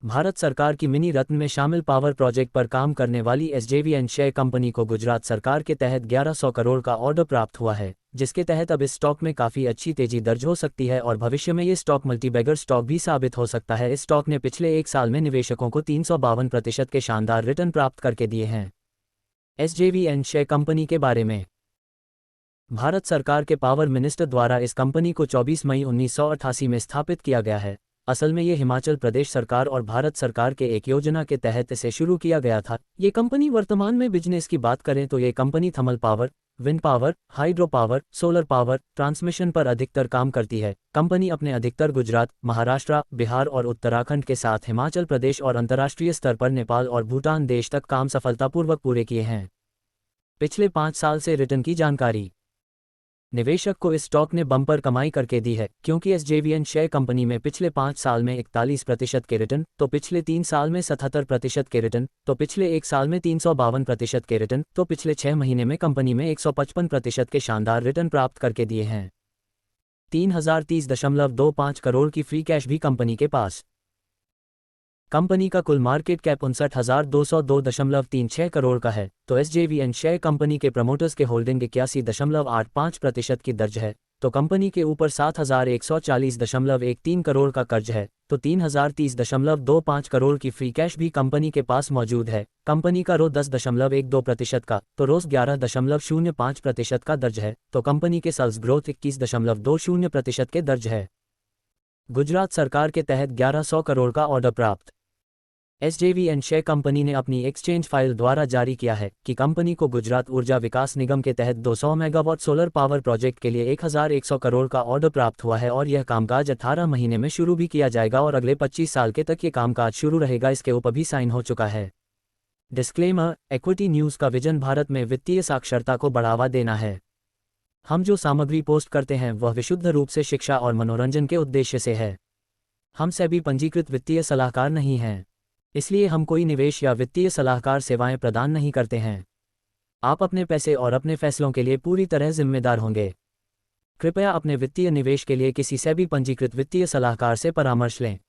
भारत सरकार की मिनी रत्न में शामिल पावर प्रोजेक्ट पर काम करने वाली एसजेवीएन शेयर कंपनी को गुजरात सरकार के तहत 1100 करोड़ का ऑर्डर प्राप्त हुआ है, जिसके तहत अब इस स्टॉक में काफ़ी अच्छी तेजी दर्ज हो सकती है और भविष्य में ये स्टॉक मल्टीबैगर स्टॉक भी साबित हो सकता है। इस स्टॉक ने पिछले एक साल में निवेशकों को 352% के शानदार रिटर्न प्राप्त करके दिए हैं। एसजेवीएन शेयर कंपनी के बारे में। भारत सरकार के पावर मिनिस्टर द्वारा इस कंपनी को 24 मई 1988 में स्थापित किया गया है। असल में ये हिमाचल प्रदेश सरकार और भारत सरकार के एक योजना के तहत इसे शुरू किया गया था। ये कंपनी वर्तमान में बिजनेस की बात करें तो ये company thermal power, wind power, hydro power, solar power, transmission पर अधिकतर काम करती है। कंपनी अपने अधिकतर गुजरात, महाराष्ट्र, बिहार और उत्तराखंड के साथ हिमाचल प्रदेश और अंतर्राष्ट्रीय स्तर पर नेपाल और भूटान देश तक काम सफलतापूर्वक पूरे किए हैं। पिछले 5 साल से रिटर्न की जानकारी। निवेशक को इस स्टॉक ने बम्पर कमाई करके दी है, क्योंकि एसजेवीएन शेयर कंपनी में पिछले 5 साल में 41% के रिटर्न, तो पिछले 3 साल में 77% के रिटर्न, तो पिछले 1 साल में 352% के रिटर्न, तो पिछले 6 महीने में कंपनी में 155% के शानदार रिटर्न प्राप्त करके दिए हैं। 3030.25 करोड़ की फ्री कैश भी कंपनी के पास। कंपनी का कुल मार्केट कैप 59,202.36 करोड़ का है, तो एसजेवीएन शेयर कंपनी के प्रमोटर्स के होल्डिंग 81.85% की दर्ज है, तो कंपनी के ऊपर 7,140.13 करोड़ का कर्ज है, तो 3,030.25 करोड़ की फ्री कैश भी कंपनी के पास मौजूद है। कंपनी का रो 10.12% का, तो रोज 11.05% का दर्ज है, तो कंपनी के सेल्स ग्रोथ 21.20% के दर्ज है। गुजरात सरकार के तहत 1100 करोड़ का ऑर्डर प्राप्त। एसजेवीएन शेयर कंपनी ने अपनी एक्सचेंज फाइल द्वारा जारी किया है कि कंपनी को गुजरात ऊर्जा विकास निगम के तहत 200 मेगावाट सोलर पावर प्रोजेक्ट के लिए 1100 करोड़ का ऑर्डर प्राप्त हुआ है और यह कामकाज 18 महीने में शुरू भी किया जाएगा और अगले 25 साल के तक ये कामकाज शुरू रहेगा। इसके ऊपर भी साइन हो चुका है। डिस्क्लेमर: इक्विटी न्यूज़ का विजन भारत में वित्तीय साक्षरता को बढ़ावा देना है। हम जो सामग्री पोस्ट करते हैं वह विशुद्ध रूप से शिक्षा और मनोरंजन के उद्देश्य से है। हम सेबी पंजीकृत वित्तीय सलाहकार नहीं हैं, इसलिए हम कोई निवेश या वित्तीय सलाहकार सेवाएं प्रदान नहीं करते हैं। आप अपने पैसे और अपने फैसलों के लिए पूरी तरह जिम्मेदार होंगे। कृपया अपने वित्तीय निवेश के लिए किसी सेबी पंजीकृत वित्तीय सलाहकार से परामर्श लें।